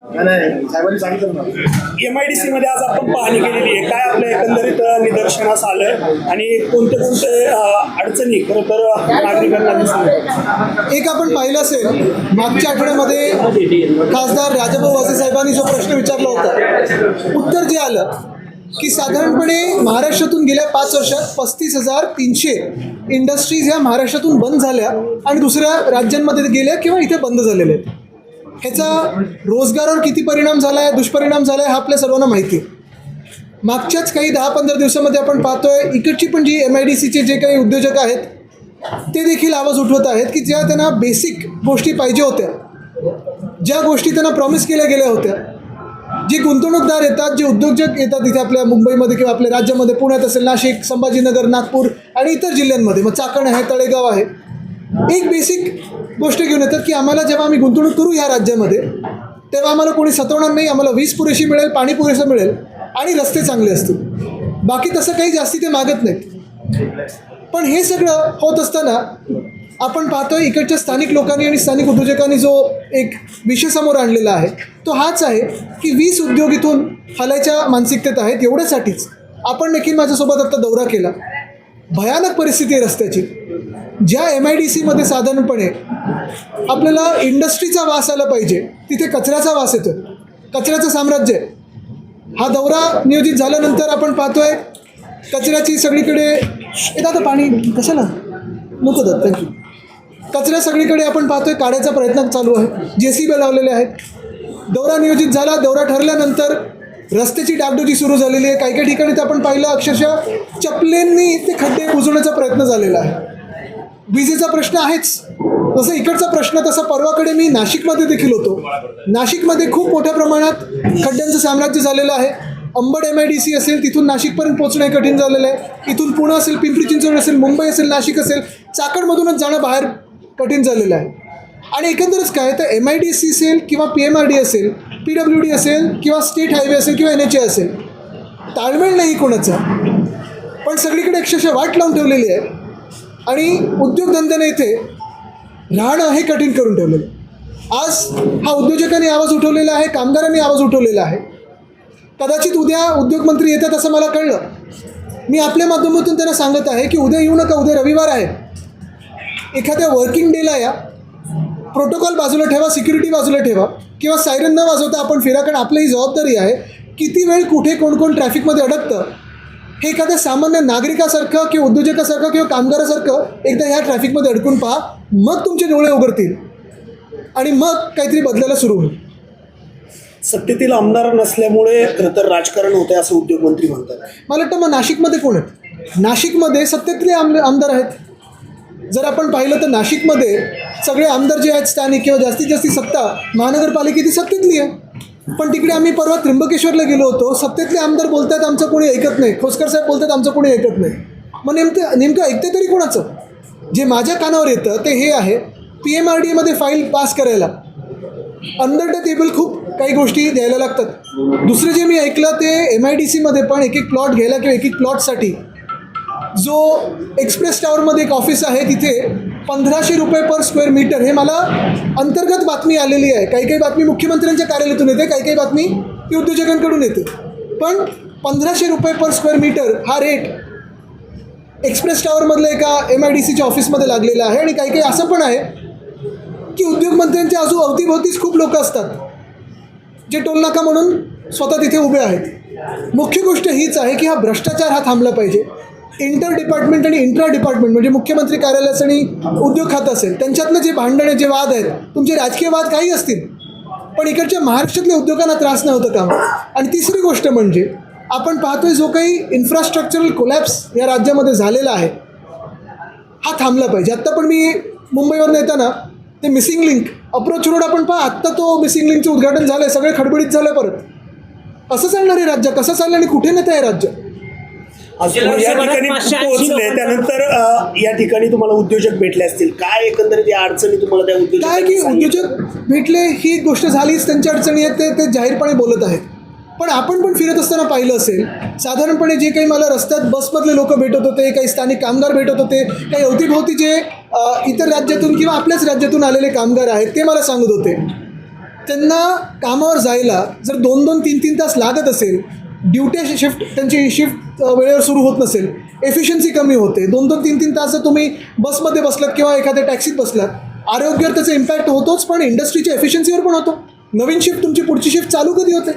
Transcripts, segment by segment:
MIDC मध्ये आज आपण पाहणी केलेली आहे, काय आपल्या एकंदरीत निदर्शनास आलं आणि कोणते कोणते अडचणी खरं तर नागरिकांना दिसून येतात? एक आपण पाहिलं असेल, मागच्या आठवड्यामध्ये खासदार राजाभाऊ वासे साहेबांनी जो प्रश्न विचारला होता, उत्तर जे आलं की साधारणपणे महाराष्ट्रातून गेल्या 5 वर्षात 35,300 इंडस्ट्रीज ह्या महाराष्ट्रातून बंद झाल्या आणि दुसऱ्या राज्यांमध्ये गेल्या किंवा इथे बंद झालेल्या आहेत. ह्याचा रोजगारावर किती परिणाम झाला आहे, दुष्परिणाम झाला आहे, हा आपल्या सर्वांना माहिती आहे. मागच्याच काही 10-15 दिवसामध्ये आपण पाहतोय इकडची पण जी MIDCचे जे काही उद्योजक आहेत ते देखील आवाज उठवत आहेत की ज्या त्यांना बेसिक गोष्टी पाहिजे होत्या, ज्या गोष्टी त्यांना प्रॉमिस केल्या गेल्या होत्या, जे गुंतवणूकदार येतात, जे उद्योजक येतात इथे आपल्या मुंबईमध्ये किंवा आपल्या राज्यामध्ये, पुण्यात असेल, नाशिक, संभाजीनगर, नागपूर आणि इतर जिल्ह्यांमध्ये, मग चाकण आहे, तळेगाव आहे, एक बेसिक गोष्ट घेऊन येतात की आम्हाला जेव्हा आम्ही गुंतवणूक करू ह्या राज्यामध्ये तेव्हा आम्हाला कोणी सतवणार नाही, आम्हाला वीज पुरेशी मिळेल, पाणी पुरेसं मिळेल आणि रस्ते चांगले असतील. बाकी तसं काही जास्ती ते मागत नाहीत. पण हे सगळं होत असताना आपण पाहतोय इकडच्या स्थानिक लोकांनी आणि स्थानिक उद्योजकांनी जो एक विषय समोर आणलेला आहे तो हाच आहे की वीज उद्योग इथून हलायच्या मानसिकतेत आहेत. एवढ्यासाठीच आपण देखील माझ्यासोबत आता दौरा केला. भयानक परिस्थिती आहे रस्त्याची. ज्या MIDCमध्ये साधारणपणे आपल्याला इंडस्ट्रीचा वास आला पाहिजे तिथे कचऱ्याचा वास येतो, कचऱ्याचं साम्राज्य आहे. हा दौरा नियोजित झाल्यानंतर आपण पाहतोय कचऱ्याची सगळीकडे आता पाणी कशाला नको दादा थँक्यू. कचरा सगळीकडे आपण पाहतोय काढायचा प्रयत्न चालू आहे, JCB लावलेले आहेत. दौरा नियोजित झाला, दौरा ठरल्यानंतर रस्त्याची डागडुजी सुरू झालेली आहे. काही काही ठिकाणी तर आपण पाहिलं अक्षरशः चपलेंनी ते खड्डे बुजवण्याचा प्रयत्न झालेला आहे. विजेचा प्रश्न आहेच, जसं इकडचा प्रश्न तसा परवाकडे मी नाशिकमध्ये देखील होतो. नाशिकमध्ये खूप मोठ्या प्रमाणात खड्ड्यांचं साम्राज्य झालेलं आहे. अंबड MIDC असेल तिथून नाशिकपर्यंत पोहोचणं कठीण झालेलं आहे. इथून पुणे असेल, पिंपरी चिंचवड असेल, मुंबई असेल, नाशिक असेल, चाकणमधूनच जाणं बाहेर कठीण झालेलं आहे. आणि एकंदरच काय तर MIDC असेल किंवा PMRD असेल, PWD असेल किंवा स्टेट हायवे असेल किंवा NHA असेल, ताळमेळ नाही कोणाचा, पण सगळीकडे अक्षरशः वाट लावून ठेवलेली आहे आणि उद्योगधंद्याने इथे राहणं हे कठीण करून ठेवलेलं. आज हा उद्योजकांनी आवाज उठवलेला आहे, कामगारांनी आवाज उठवलेला आहे. कदाचित उद्या उद्योगमंत्री येतात असं मला कळलं. मी आपल्या माध्यमातून त्यांना सांगत आहे की उद्या येऊ नका, उद्या रविवार आहे. एखाद्या वर्किंग डेला या, प्रोटोकॉल बाजूला ठेवा, सिक्युरिटी बाजूला ठेवा किंवा सायरन न वाजवता आपण फिरा, कारण आपली ही जबाबदारी आहे. किती वेळ कुठे कोण कोण ट्रॅफिकमध्ये अडकतं हे एखाद्या सामान्य नागरिकासारखं किंवा उद्योजकासारखं किंवा कामगारासारखं एकदा ह्या ट्रॅफिकमध्ये अडकून पहा, मग तुमचे डोळे उघडतील आणि मग काहीतरी बदलायला सुरू होईल. सत्तेतील आमदार नसल्यामुळे खरं तर राजकारण होते असं उद्योगमंत्री म्हणतात. मला वाटतं मग नाशिकमध्ये कोण आहेत? नाशिकमध्ये सत्तेतले आमदार आहेत. जर आपण पाहिलं तर नाशिकमध्ये सगळे आमदार जे आहेत स्थानिक किंवा जास्तीत जास्त सत्ता महानगरपालिकेची सत्तेतली आहे. पण तिकडे आम्ही परवा त्र्यंबकेश्वरला गेलो होतो, सत्तेतले आमदार बोलतात आमचं कोणी ऐकत नाही, खोसकर साहेब बोलतात आमचं कोणी ऐकत नाही. मग नेमकं ऐकते तरी कोणाचं? जे माझ्या कानावर येतं ते हे आहे, PMRDमध्ये फाईल पास करायला अंडर द टेबल खूप काही गोष्टी द्यायला लागतात. दुसरं जे मी ऐकलं ते MIDCमध्ये पण एक एक प्लॉट घ्यायला किंवा एक एक प्लॉटसाठी जो एक्सप्रेस टावरमध्ये एक ऑफिस आहे तिथे 1,500 रुपये पर स्क्वेअर मीटर, हे मला अंतर्गत बातमी आलेली आहे. काही काही बातमी मुख्यमंत्र्यांच्या कार्यालयातून येते, काही काही बातमी ती उद्योजकांकडून येते. पण 1,500 रुपये पर स्क्वेअर मीटर हा रेट एक्सप्रेस टावरमधल्या एका MIDCच्या ऑफिसमध्ये लागलेला आहे. आणि काही काही असं पण आहे की उद्योगमंत्र्यांच्या अवतीभोवतीच खूप लोक असतात जे टोलनाका म्हणून स्वतः तिथे उभे आहेत. मुख्य गोष्ट हीच आहे की हा भ्रष्टाचार हा थांबला पाहिजे. इंटर डिपार्टमेंट आणि इंट्रा डिपार्टमेंट म्हणजे मुख्यमंत्री कार्यालयाचं आणि उद्योग खातं असेल त्यांच्यातलं जे भांडणे, जे वाद आहेत, तुमचे राजकीय वाद काही असतील, पण इकडच्या महाराष्ट्रातल्या उद्योगांना त्रास न होतं काम. आणि तिसरी गोष्ट म्हणजे आपण पाहतोय जो काही इन्फ्रास्ट्रक्चरल कोलॅप्स या राज्यामध्ये झालेला आहे हा थांबला पाहिजे. आत्ता पण मी मुंबईवरून येताना ते मिसिंग लिंक अप्रोच रोड आपण पहा, आत्ता तो मिसिंग लिंकचं उद्घाटन झालं आहे, सगळे खडबडीत झालं. परत असं चालणार आहे राज्य? कसं चाललं आणि कुठे नेतं आहे राज्य? आज या ठिकाणी पोहोचले त्यानंतर या ठिकाणी तुम्हाला उद्योजक भेटले असतील, काय एकंदरीत या अडचणी तुम्हाला त्या उद्योजक काय की उद्योजक भेटले ही गोष्ट झालीच, त्यांच्या अडचणी आहेत ते जाहीरपणे बोलत आहेत. पण आपण पण फिरत असताना पाहिलं असेल, साधारणपणे जे काही मला रस्त्यात बसमधले लोक भेटत होते, काही स्थानिक कामगार भेटत होते, काही अवतीभोवती जे इतर राज्यातून किंवा आपल्याच राज्यातून आलेले कामगार आहेत ते मला सांगत होते त्यांना कामावर जायला जर 2-2, 3-3 तास लागत असेल, ड्युटी शिफ्ट त्यांची शिफ्ट वेळेवर सुरू होत नसेल, एफिशियन्सी कमी होते, 2-2, 3-3 तास जर तुम्ही बसमध्ये बसलात किंवा एखाद्या टॅक्सीत बसलात, आरोग्यावर त्याचा इम्पॅक्ट होतोच, पण इंडस्ट्रीच्या एफिशियन्सीवर पण होतो. नवीन शिफ्ट, तुमची पुढची शिफ्ट चालू कधी होते?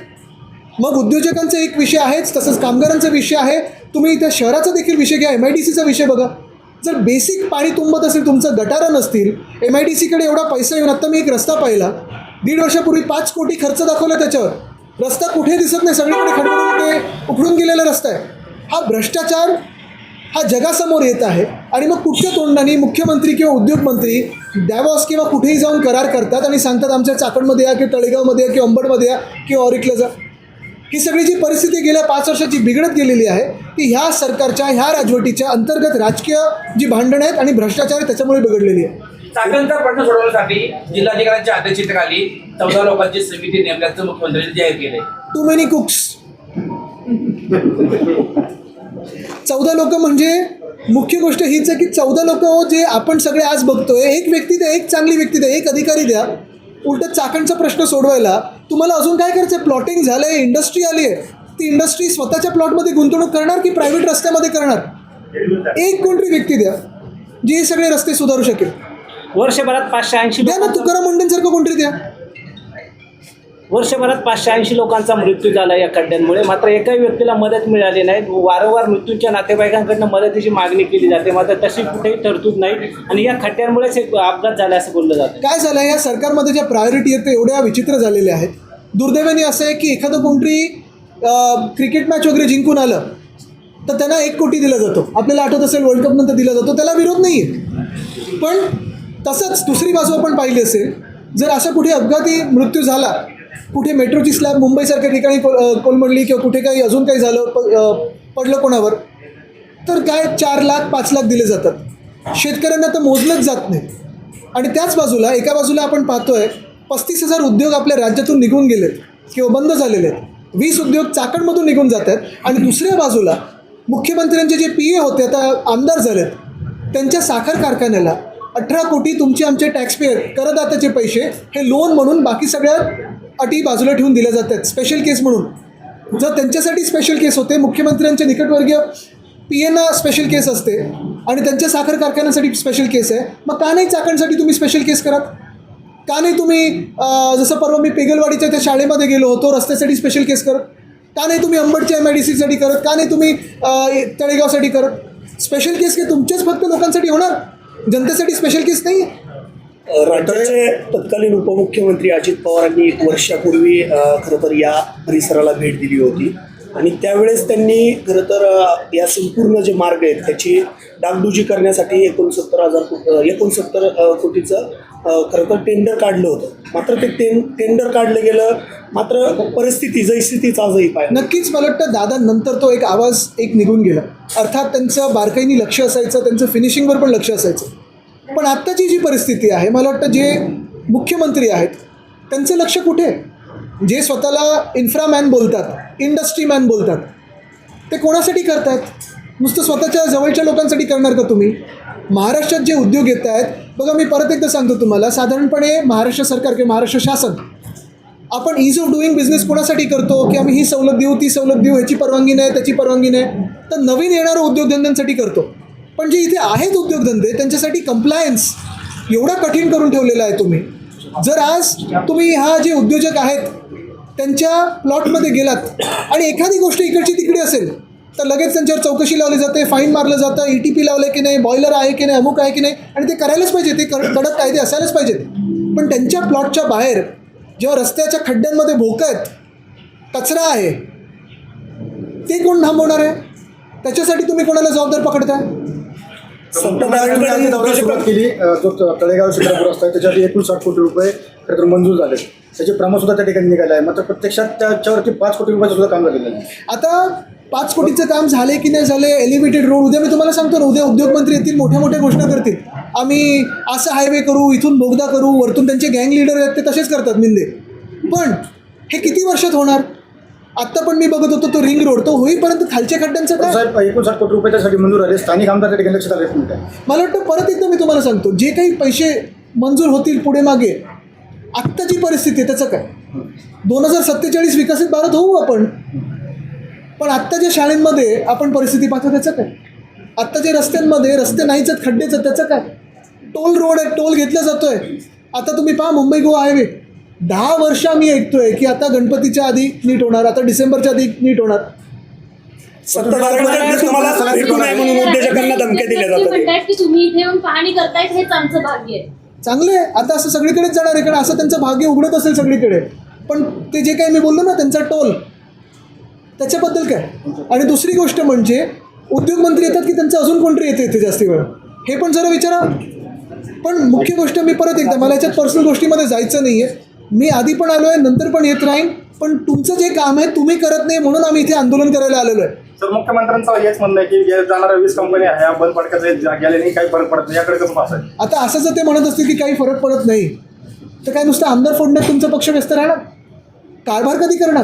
मग उद्योजकांचा एक विषय आहेच, तसंच कामगारांचा विषय आहे. तुम्ही त्या शहराचा देखील विषय घ्या, MIDCचा विषय बघा. जर बेसिक पाणी तुंबत असेल, तुमचं गटारं नसतील, MIDCकडे एवढा पैसा येऊन, आत्ता मी एक रस्ता पाहिला, 1.5 वर्षापूर्वी 5 कोटी खर्च दाखवला त्याच्यावर, रस्ता कुठे दिसत नाही, सगळीकडे खडबडून उखडून गेलेला रस्ता आहे. हा भ्रष्टाचार हा जगासमोर येत आहे. आणि मग कुठच्या तोंडाने मुख्यमंत्री किंवा उद्योगमंत्री डॅवॉस किंवा कुठेही जाऊन करार करतात आणि सांगतात आमच्या चाकणमध्ये या किंवा तळेगावमध्ये या किंवा अंबडमध्ये या किंवा ऑरिकला जा. ही सगळी जी परिस्थिती गेल्या 5 वर्षाची बिघडत गेलेली आहे, ती ह्या सरकारच्या, ह्या राजवटीच्या अंतर्गत राजकीय जी भांडणं आहेत आणि भ्रष्टाचार आहे त्याच्यामुळे बिघडलेली आहे. चाकणचा प्रश्न सोडवण्यासाठी जिल्हाधिकाऱ्यांच्या अध्यक्षतेखाली 14 लोकांची समिती नेमल्याचं मुख्यमंत्र्यांनी जाहीर केले. To many cooks. 14 लोक म्हणजे मुख्य गोष्ट हीच आहे की 14 लोक जे आपण सगळे आज बघतोय, एक व्यक्ती द्या, एक चांगली व्यक्ती द्या, एक अधिकारी द्या. उलट चाकणचा प्रश्न सोडवायला तुम्हाला अजून काय करायचं आहे? प्लॉटिंग झालं आहे, इंडस्ट्री आली आहे, ती इंडस्ट्री स्वतःच्या प्लॉटमध्ये गुंतवणूक करणार की प्रायव्हेट रस्त्यामध्ये करणार? एक कोणतरी व्यक्ती द्या जी हे सगळे रस्ते सुधारू शकेल. वर्षभरात 580 द्या ना, तुकाराम मुंडेंसारखं कोणतरी द्या. वर्षभरात 580 लोकांचा मृत्यू झाला या खड्ड्यांमुळे, मात्र एकाही व्यक्तीला मदत मिळाली नाही. वारंवार मृत्यूच्या नातेवाईकांकडनं मदतीची मागणी केली जाते, मात्र तशी कुठेही तरतूद नाही आणि या खड्ड्यांमुळेच एक अपघात झाला असं बोललं जातं. काय झालं, या सरकारमध्ये ज्या प्रायोरिटी आहेत ते एवढ्या विचित्र झालेल्या आहेत. दुर्दैवाने असं आहे की एखादं कोणतरी क्रिकेट मॅच वगैरे जिंकून आलं तर त्यांना 1 कोटी दिला जातो. आपल्याला आठवत असेल वर्ल्ड कप नंतर दिला जातो, त्याला विरोध नाही आहे. पण तसंच दुसरी बाजू आपण पाहिली असेल, जर असा कुठे अपघाती मृत्यू झाला, कुठे मेट्रोची स्लॅब मुंबईसारख्या ठिकाणी कोलमडली किंवा कुठे काही अजून काही झालं, पडलं कोणावर, तर काय 4 लाख 5 लाख दिले जातात. शेतकऱ्यांना तर मोजलंच जात नाही. आणि त्याच बाजूला, एका बाजूला आपण पाहतोय 35,000 उद्योग आपल्या राज्यातून निघून गेलेत किंवा बंद झालेले आहेत. 20 उद्योग चाकणमधून निघून जात आहेत. आणि दुसऱ्या बाजूला मुख्यमंत्र्यांचे जे PA होते, आता आमदार झालेत, त्यांच्या साखर कारखान्याला 18 कोटी तुमचे आमचे टॅक्सपेयर करदात्याचे पैसे हे लोन म्हणून बाकी सगळ्या अटी बाजूला ठेवून दिल्या जातात स्पेशल केस म्हणून. जर त्यांच्यासाठी स्पेशल केस होते, मुख्यमंत्र्यांच्या निकटवर्गीय PAना स्पेशल केस असते आणि त्यांच्या साखर कारखान्यासाठी स्पेशल केस आहे, मग का नाही चाकणसाठी तुम्ही स्पेशल केस करात? का नाही तुम्ही जसं परवा मी पेगलवाडीच्या त्या शाळेमध्ये गेलो होतो, रस्त्यासाठी स्पेशल केस करत? का नाही तुम्ही अंबडच्या MIDCसाठी करत? का नाही तुम्ही तळेगावसाठी करत? स्पेशल केस की तुमच्याच फक्त लोकांसाठी होणार, जनतेसाठी स्पेशल केस नाही. राज्याचे तत्कालीन उपमुख्यमंत्री अजित पवारांनी 1 वर्षापूर्वी खरं तर या परिसराला भेट दिली होती आणि त्यावेळेस त्यांनी खरं तर या संपूर्ण जे मार्ग आहेत त्याची डागडुजी करण्यासाठी 69 कोटीचं खरं तर टेंडर काढलं होतं. मात्र ते टेंडर काढलं गेलं, मात्र परिस्थिती जैसी तीच आजही पाहिजे. नक्कीच मला वाटतं दादा नंतर तो एक आवाज निघून गेला. अर्थात त्यांचं बारकाईने लक्ष असायचं, त्यांचं फिनिशिंगवर पण लक्ष असायचं. पण आत्ताची जी परिस्थिती आहे, मला वाटतं जे मुख्यमंत्री आहेत त्यांचं लक्ष कुठे आहे? जे स्वतःला इन्फ्रामॅन बोलतात, इंडस्ट्री मॅन बोलतात, ते कोणासाठी करतात? नुसतं स्वतःच्या जवळच्या लोकांसाठी करणार का तुम्ही? महाराष्ट्रात जे उद्योग येत आहेत बघा, मी परत एकदा सांगतो तुम्हाला, साधारणपणे महाराष्ट्र सरकार किंवा महाराष्ट्र शासन आपण ईज ऑफ डुईंग बिझनेस कोणासाठी करतो की आम्ही ही सवलत देऊ, ती सवलत देऊ, ह्याची परवानगी नाही, त्याची परवानगी नाही, तर नवीन येणाऱ्या उद्योगधंद्यांसाठी करतो. पण जे इथे आहेत उद्योगधंदे त्यांच्यासाठी कंप्लायन्स एवढा कठीण करून ठेवलेला आहे तुम्ही. जर आज तुम्ही हा जे उद्योजक आहेत त्यांच्या प्लॉटमध्ये गेलात आणि एखादी गोष्ट इकडची तिकडे असेल तर लगेच त्यांच्यावर चौकशी लावली जाते, फाईन मारलं जातं, ETP लावलं की नाही, बॉयलर आहे की नाही, अमुक आहे की नाही, आणि ते करायलाच पाहिजे, ते कडक कायदे असायलाच पाहिजेत. पण त्यांच्या प्लॉटच्या बाहेर जेव्हा रस्त्याच्या खड्ड्यांमध्ये भोकं आहेत, कचरा आहे, ते कोण थांबवणार आहे? त्याच्यासाठी तुम्ही कोणाला जबाबदार पकडताय? दौरा सुरुवात केली. जो तळेगाव शिक्रापूर रस्ता आहे त्याच्यासाठी 59 कोटी रुपये खरं तर मंजूर झाले. त्याचे प्रमाण सुद्धा त्या ठिकाणी निघाले आहे. मात्र प्रत्यक्षात त्याच्यावरती 5 कोटी रुपयाचं सुद्धा काम झालेलं आहे. आता 5 कोटीचं काम झाले की नाही झाले, एलिव्हेटेड रोड, उद्या मी तुम्हाला सांगतो ना, उद्या उद्योगमंत्री येतील, मोठ्या मोठ्या घोषणा करतील, आम्ही असं हायवे करू, इथून बोगदा करू, वरतून त्यांचे गँग लीडर आहेत ते तसेच करतात मिंदे. पण हे किती वर्षात होणार? आत्ता पण मी बघत होतो तो रिंग रोड, तो होईपर्यंत खालच्या खड्ड्यांचं काय? साहेब 59 कोटी रुपये त्यासाठी मंजूर झाले. स्थानिक आमदार त्या ठिकाणी लक्षात आले. मला वाटतं परत एकदा मी तुम्हाला सांगतो, जे काही पैसे मंजूर होतील पुढे मागे आत्ताची परिस्थिती आहे त्याचं काय? 2047 विकसित भारत होऊ आपण, पण आत्ताच्या शाळेंमध्ये आपण परिस्थिती पाहतो त्याचं काय? आत्ताच्या रस्त्यांमध्ये रस्ते नाहीच आहेत, खड्डेच आहेत, त्याचं काय? टोल रोड आहे, टोल घेतला जातोय. आता तुम्ही पहा मुंबई गोवा हायवे 10 वर्ष आम्ही ऐकतोय की आता गणपतीच्या आधी नीट होणार, आता डिसेंबरच्या आधी नीट होणार. सत्ताधाऱ्यांकडे तुम्हाला भेटू नये म्हणून उद्योजकांना धमक्या दिल्या जातात. म्हणतात की तुम्ही इथे येऊन पाहणी करतायत हेच आमचं भाग्य आहे. चांगलं आहे. आता असं सगळीकडेच जाणार आहे, कारण असं त्यांचं भाग्य उघडत असेल सगळीकडे. पण ते जे काही मी बोललो ना त्यांचा टोल, त्याच्याबद्दल काय? आणि दुसरी गोष्ट म्हणजे उद्योगमंत्री येतात की त्यांचं अजून कोणतरी येते इथे जास्ती वेळ, हे पण जरा विचारा. पण मुख्य गोष्ट मी परत एकदा, मला याच्यात पर्सनल गोष्टीमध्ये जायचं नाही आहे. मी आधी पण आलो आहे, नंतर पण येत राहीन. पण तुमचं जे काम आहे तुम्ही करत नाही म्हणून आम्ही इथे आंदोलन करायला आलेलो आहे. तर मुख्यमंत्र्यांचं हेच म्हणणं आहे की जाणाऱ्या 20 कंपन्या ह्या बंद पडक्यात गेल्याने काही फरक पडत नाही, याकडे कसं पाहताय? आता असं जर ते म्हणत असतील की काही फरक पडत नाही, तर काय नुसतं आमदार फोडण्यात तुमचा पक्ष व्यस्त राहणार? कारभार कधी करणार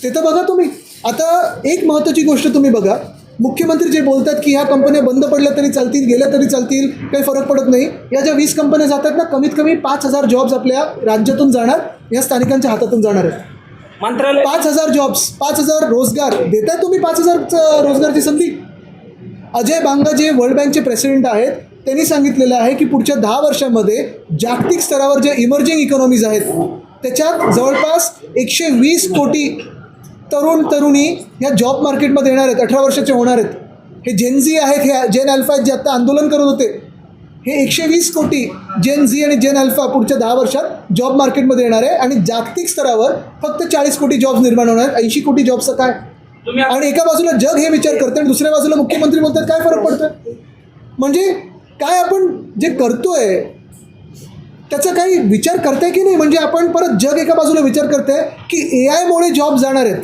ते तर बघा तुम्ही. आता एक महत्त्वाची गोष्ट तुम्ही बघा, मुख्यमंत्री जे बोलतात की ह्या कंपन्या बंद पडल्या तरी चालतील, गेल्या तरी चालतील, काही फरक पडत नाही. या ज्या 20 कंपन्या जातात ना, कमीत कमी 5,000 जॉब्स आपल्या राज्यातून जाणार, या स्थानिकांच्या हातातून जाणार आहेत. मंत्रालय 5,000 जॉब्स, 5,000 रोजगार देताय तुम्ही. 5,000 रोजगारची संधी. अजय बांगा जे वर्ल्ड बँकचे प्रेसिडेंट आहेत, त्यांनी सांगितलेलं आहे की पुढच्या 10 वर्षामध्ये जागतिक स्तरावर जे इमर्जिंग इकॉनॉमीज आहेत त्याच्यात जवळपास 120 कोटी तरुणी ह्या जॉब मार्केटमध्ये येणार आहेत, 18 वर्षाचे होणार आहेत. हे जेन झी आहेत, हे जेन अल्फा आहेत जे आत्ता आंदोलन करत होते. हे 120 कोटी जेन झी आणि जेन अल्फा पुढच्या 10 वर्षात जॉब मार्केटमध्ये येणार आहे. आणि जागतिक स्तरावर फक्त 40 कोटी जॉब्स निर्माण होणार आहेत. 80 कोटी जॉब्सचं काय? आणि एका बाजूला जग हे विचार करते आणि दुसऱ्या बाजूला मुख्यमंत्री बोलतात काय फरक पडतोय? म्हणजे काय आपण जे करतोय त्याचा काही विचार करताय की नाही? म्हणजे आपण परत जग एका बाजूला विचार करताय की AI मुळे जॉब जाणार आहेत,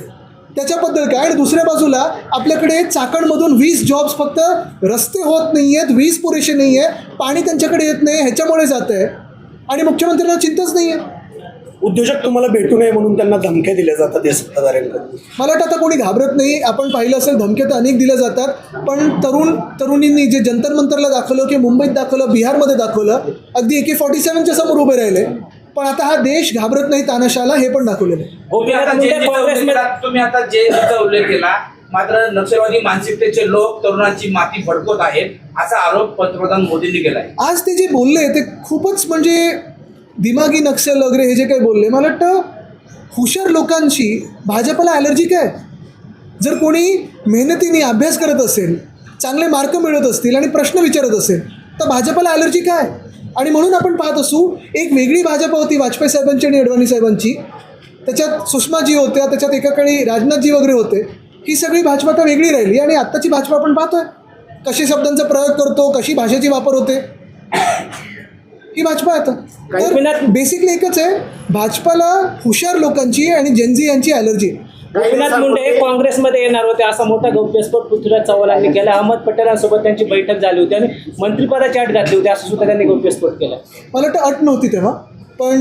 त्याच्याबद्दल काय? आणि दुसऱ्या बाजूला आपल्याकडे चाकणमधून 20 जॉब्स फक्त रस्ते होत नाही आहेत, वीज पुरेशी नाही आहे, पाणी त्यांच्याकडे येत नाही, ह्याच्यामुळे जात आहे आणि मुख्यमंत्र्यांना चिंताच नाही आहे. उद्योजक तुम्हाला भेटू नये म्हणून त्यांना धमक्या दिल्या जातात या सत्ताधाऱ्यांकडून. मला वाटतं आता कोणी घाबरत नाही. आपण पाहिलं असेल धमक्या तर अनेक दिल्या जातात, पण तरुणींनी जे जंतर मंतरला दाखवलं की मुंबईत दाखवलं, बिहारमध्ये दाखवलं, अगदी AK-47च्या समोर उभे राहिले. पण आता हा देश घाबरत नाही तानाशाला, हे पण दाखवलेलं आहे. तुम्ही आता जेचा उल्लेख केला, मात्र नक्षलवादी मानसिकतेचे लोक तरुणांची माती भडकवत आहेत असा आरोप पंतप्रधान मोदींनी केलाय. आज ते जे बोलले ते खूपच म्हणजे दिमागी नक्षल वगैरे हे जे काही बोलले, मला वाटतं हुशार लोकांची भाजपला ॲलर्जी काय? जर कोणी मेहनतीने अभ्यास करत असेल, चांगले मार्क मिळत असतील आणि प्रश्न विचारत असेल तर भाजपला ॲलर्जी काय? आणि म्हणून आपण पाहत असू एक वेगळी भाजप होती वाजपेयी साहेबांची आणि अडवाणी साहेबांची, त्याच्यात सुषमाजी होत्या, त्याच्यात एकाकडे राजनाथजी वगैरे होते. ही सगळी भाजपा आता वेगळी राहिली आणि आत्ताची भाजपा आपण पाहतोय कशी शब्दांचा प्रयोग करतो, कशी भाषेची वापर होते. ही भाजपा आता तर बेसिकली एकच आहे, भाजपाला हुशार लोकांची आणि जेनझी यांची ॲलर्जी. गोपीनाथ मुंडे हे काँग्रेसमध्ये येणार होते असा मोठा गौप्यस्फोट पृथ्वीराज चव्हाणांनी केला. अहमद पटेलांसोबत त्यांची बैठक झाली होती आणि मंत्रिपदाची अट घातली होती, असं सुद्धा त्यांनी गौप्यस्फोट केला. मला वाटतं अट नव्हती तेव्हा, पण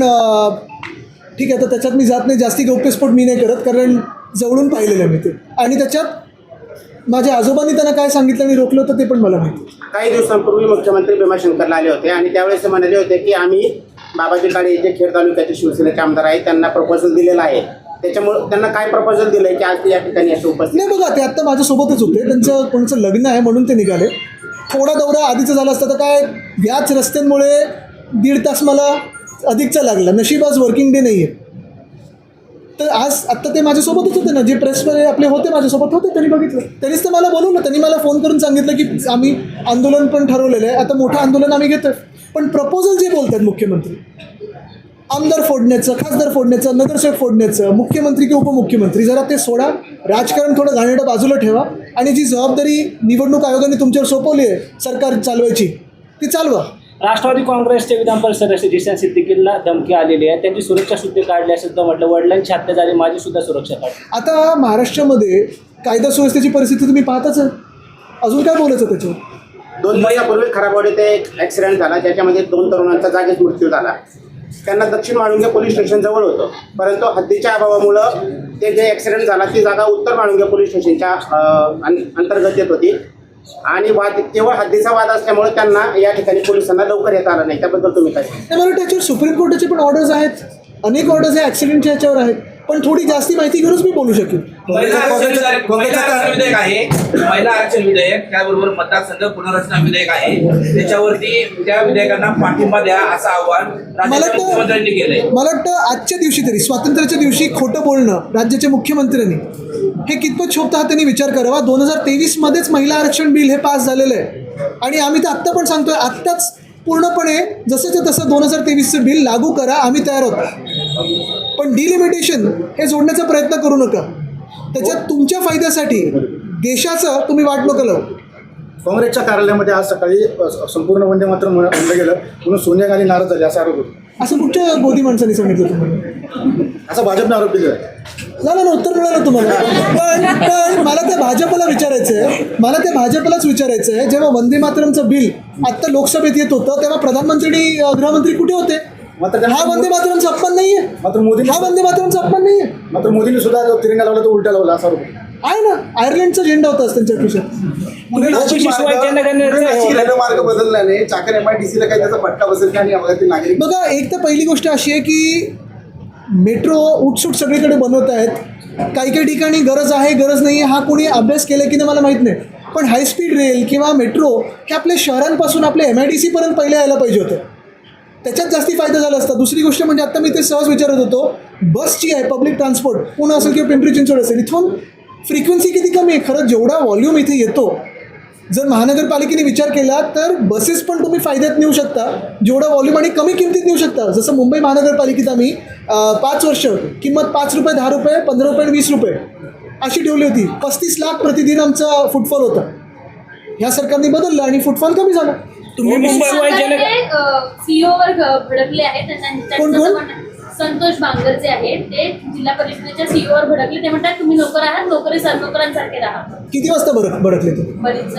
ठीक आहे, तर त्याच्यात मी जात नाही. जास्ती गौप्यस्फोट मी नाही करत, कारण जवळून पाहिलेलं आहे मी ते. आणि त्याच्यात माझ्या आजोबांनी त्यांना काय सांगितलं आणि रोखलं होतं ते पण मला माहिती. काही दिवसांपूर्वी मुख्यमंत्री भीमाशंकरला आले होते आणि त्यावेळेस ते म्हणाले होते की आम्ही बाबाजी काळे जे खेड तालुक्याचे शिवसेनेचे आमदार आहेत त्यांना प्रपोजल दिलेलं आहे. त्याच्यामुळे त्यांना काय प्रपोजल दिलं आहे की आज ते या ठिकाणी असं उपस्थित नाही? बघा, ते आत्ता माझ्यासोबतच होते, त्यांचं कोणाचं लग्न आहे म्हणून ते निघाले. थोडा दौरा आधीचा झाला असता तर काय, याच रस्त्यांमुळे 1.5 तास मला अधिकचा लागला. नशीब आज वर्किंग डे नाही आहे. तर आज आत्ता ते माझ्यासोबतच होते ना, जे प्रेसमध्ये आपले होते माझ्यासोबत होते, त्यांनी बघितलं. त्यांनीच तर मला बोलवलं, त्यांनी मला फोन करून सांगितलं की आम्ही आंदोलन पण ठरवलेलं आहे, आता मोठं आंदोलन आम्ही घेतोय. पण प्रपोजल जे बोलतात मुख्यमंत्री, आमदार फोडण्याचं, खासदार फोडण्याचं, नगरसेवक फोडण्याचं, मुख्यमंत्री की उपमुख्यमंत्री, जरा ते सोडा. राजकारण थोडं घाणेरडं बाजूला ठेवा आणि जी जबाबदारी निवडणूक आयोगाने तुमच्यावर सोपवली आहे सरकार चालवायची, ती चालवा. राष्ट्रवादी काँग्रेसचे विधान परिषद सदस्य जिशन सिद्दीकींना धमकी आलेली आहे, त्यांची सुरक्षा सुद्धा काढली असं सुद्धा म्हटलं. वडिलांची हत्या झाली, माझी सुद्धा सुरक्षा काढली. आता महाराष्ट्रामध्ये कायदा सुव्यवस्थेची परिस्थिती तुम्ही पाहताच आहे, अजून काय बोलायचं त्याच्यावर? 2 महिन्यापूर्वी खराबवाडीत एक ॲक्सिडेंट झाला ज्याच्यामध्ये 2 तरुणांचा जागीच मृत्यू झाला. त्यांना दक्षिण माळुंगे पोलीस स्टेशन जवळ होतं, परंतु हद्दीच्या अभावामुळं ते जे ॲक्सिडेंट झाला ती जागा उत्तर माळुंगे पोलीस स्टेशनच्या अंतर्गत येत होती. आणि वाद केवळ हद्दीचा वाद असल्यामुळे त्यांना या ठिकाणी पोलिसांना लवकर येता आलं नाही. त्याबद्दल तुम्ही काय सांगाल? मला वाटतं याच्यावर सुप्रीम कोर्टाचे पण ऑर्डर्स आहेत, अनेक ऑर्डर्स आहे ऍक्सिडेंटच्या याच्यावर आहेत, पण थोडी जास्ती माहिती घेऊनच मी बोलू शकेन. महिला आरक्षण विधेयक आहे, महिला आरक्षण विधेयक, त्याबरोबर मतदारसंघ पुनर्रचना विधेयक आहे, त्याच्यावरती त्या विधेयकांना पाठिंबा द्या असं आव्हान राज्याच्या मुख्यमंत्र्यांनी केलंय. मला वाटतं आजच्या दिवशी तरी स्वातंत्र्याच्या दिवशी खोटं बोलणं राज्याच्या मुख्यमंत्र्यांनी हे कितपत शोभतं हा त्यांनी विचार करावा. 2023 मध्येच महिला आरक्षण बिल हे पास झालेलं आहे आणि आम्ही तर आत्ता पण सांगतोय, आत्ताच पूर्णपणे जसंच्या तसं 2023चं बिल लागू करा, आम्ही तयार आहोत. पण डिलिमिटेशन हे जोडण्याचा प्रयत्न करू नका. त्याच्यात तुमच्या फायद्यासाठी देशाचं तुम्ही वाट नको लावू. काँग्रेसच्या कार्यालयामध्ये आज सकाळी संपूर्ण वंदे मातरम् म्हणलं गेलं म्हणून सोनिया गांधी नाराज झाली असा आरोप होतो. असं कुठच्या मोदी माणसांनी सांगितलं तुम्हाला? असा भाजपने आरोप केला आहे. झालं ना, उत्तर मिळालं तुम्हाला. पण मला त्या भाजपला विचारायचं आहे, मला त्या भाजपलाच विचारायचं आहे, जेव्हा वंदे मातरमचं बिल आत्ता लोकसभेत येत होतं तेव्हा प्रधानमंत्री आणि गृहमंत्री कुठे होते? हा वंदे मातरमचा अपमान नाहीये, मात्र मोदींनी हा वंदे मातरमचा अपमान नाहीये. मात्र मोदींनी सुद्धा तिरंगा लावला तो उलटा लावला असा आरोप होता. आहे ना, आयर्लंडचा झेंडा होता त्यांच्या खिशात. मार्ग बदलल्याने चाकण MIDC ला काही त्याचा फटका बसेल आणि भागातील नागरिक. बघा, एक तर पहिली गोष्ट अशी आहे की मेट्रो उठसूट सगळीकडे बनवत आहेत. काही काही ठिकाणी गरज आहे, गरज नाही आहे, हा कोणी अभ्यास केला की नाही मला माहीत नाही. पण हायस्पीड रेल किंवा मेट्रो हे आपल्या शहरांपासून आपल्या MIDC पर्यंत पहिले यायला पाहिजे होतं. त्याच्यात जास्ती फायदा झाला असता. दुसरी गोष्ट म्हणजे आत्ता मी ते सहज विचारत होतो, बसची आहे पब्लिक ट्रान्सपोर्ट, पुणे असेल किंवा पिंपरी चिंचवड असेल, इथून फ्रिक्वेन्सी किती कमी आहे. खरं जेवढा व्हॉल्यूम इथे येतो, जर महानगरपालिकेने विचार केला तर बसेस पण तुम्ही फायद्यात नेऊ शकता, जेवढा व्हॉल्यूम आणि कमी किमतीत नेऊ शकता. जसं मुंबई महानगरपालिकेत आम्ही 5 वर्ष किंमत 5 रुपये, 10 रुपये, 15 रुपये आणि 20 रुपये अशी ठेवली होती. 35 लाख प्रतिदिन आमचा फुटफॉल होता. ह्या सरकारने बदललं आणि फुटफॉल कमी झाला. तुम्ही सीओवर भडकले आहेत. कोण कोण? संतोष बांगर जे आहेत ते जिल्हा परिषदेच्या सीओवर भडकले. ते म्हणतात तुम्ही नोकर आहात, नोकरांसारखे राहा. किती वाजता भडकले तुम्ही? बरीच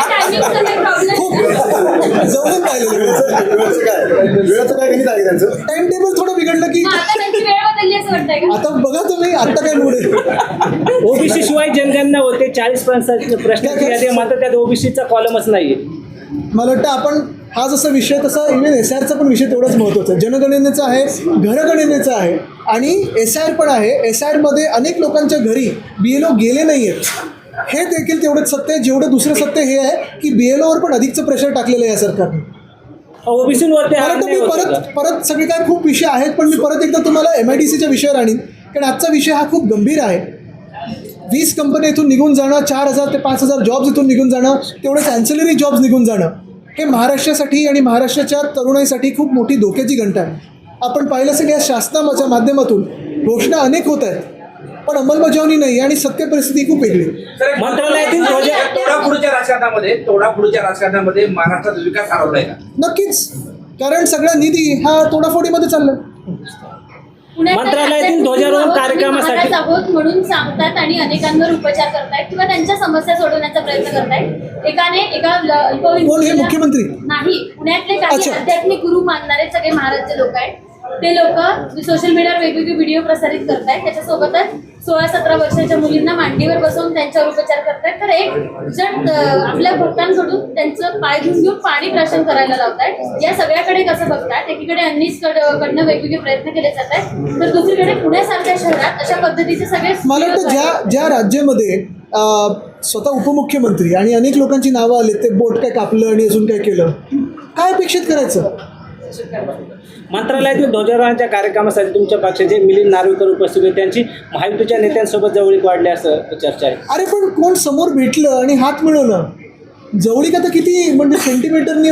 टायमिंगचा काही प्रॉब्लेम जवळून पाहिलेलं वेळाचं काय गणित आहे त्यांचं. टाइम टेबल थोडं बिघडलं की आता त्यांची वेळ बदलली असं वाटतंय का? आता बघा तुम्ही, आता काय मूड आहे? ओबीसी शिवाय जनगणना होते 40% प्रश्नाची यादी, मात्र त्यात ओबीसीचा कॉलमच नाहीये. मला वाटतं आपण हा जसा विषय तसा इव्हन SIRचा पण विषय तेवढाच महत्त्वाचा आहे. जनगणनेचा आहे, घरगणनेचा आहे आणि SIR पण आहे. SIRमध्ये अनेक लोकांच्या घरी BLO गेले नाही आहेत, हे देखील तेवढंच सत्य आहे जेवढं दुसरं सत्य हे आहे की BLOवर पण अधिकचं प्रेशर टाकलेलं आहे या सरकारने. ओबीसीवरती मला वाटतं मी परत सगळे काय खूप विषय आहेत, पण मी परत एकदा तुम्हाला MIDCच्या विषयावर आणीन, कारण आजचा विषय हा खूप गंभीर आहे. 20 कंपन्या इथून निघून जाणं, 4,000 ते 5,000 जॉब्स इथून निघून जाणं, तेवढेच ॲन्सिलरी जॉब्स निघून जाणं, हे महाराष्ट्रासाठी आणि महाराष्ट्राच्या तरुणाईसाठी खूप मोठी धोक्याची घंटा आहे. आपण पाहिलं असेल या शासनाच्या माध्यमातून घोषणा अनेक होत आहेत, पण अंमलबजावणी नाही आणि सत्य परिस्थिती खूप वेगळी. मंत्रालयातील तोडाफोडीच्या राजकारणामध्ये महाराष्ट्रात विकास हरवलाय का? नक्कीच, कारण सगळा निधी हा तोडाफोडीमध्ये चाललाय. मंत्रालयातील ध्वजारोहण कार्यक्रमासाठी महाराज आहोत म्हणून सांगतात आणि अनेकांवर उपचार करतायत किंवा त्यांच्या समस्या सोडवण्याचा प्रयत्न करतायत. एका कोण हे मुख्यमंत्री? नाही, पुण्यातले काही अच्छा. आध्यात्मिक गुरु मानणारे सगळे महाराजचे लोक आहेत. ते लोक सोशल मीडियावर वेगवेगळे व्हिडिओ प्रसारित करतायत. त्याच्यासोबतच 16-17 वर्षाच्या मुलींना मांडीवर बसवून त्यांच्यावर उपचार करतायत. तर एक जण आपल्या भक्तांकडून त्यांचं पाय धुवून घेऊन पाणी प्राशन करायला लावतायत. या सगळ्याकडे कसं बघतात? एकीकडे कडनं वेगवेगळे प्रयत्न केले जात आहेत, तर दुसरीकडे पुण्यासारख्या शहरात अशा पद्धतीचे सगळे. मला वाटतं ज्या राज्यामध्ये स्वतः उपमुख्यमंत्री आणि अनेक लोकांची नावं आली, ते बोट काय कापलं आणि अजून काय केलं, काय अपेक्षित करायचं? मंत्रालयातील ध्वजारोहणाच्या कार्यक्रमासाठी तुमच्या पक्षाचे मिलिंद नार्वेकर उपस्थित होते. त्यांची महायुतीच्या नेत्यांसोबत जवळीक वाढली असं चर्चा आहे. अरे पण कोण समोर भेटलं आणि हात मिळवलं, जवळीक आता किती म्हणजे सेंटीमीटरनी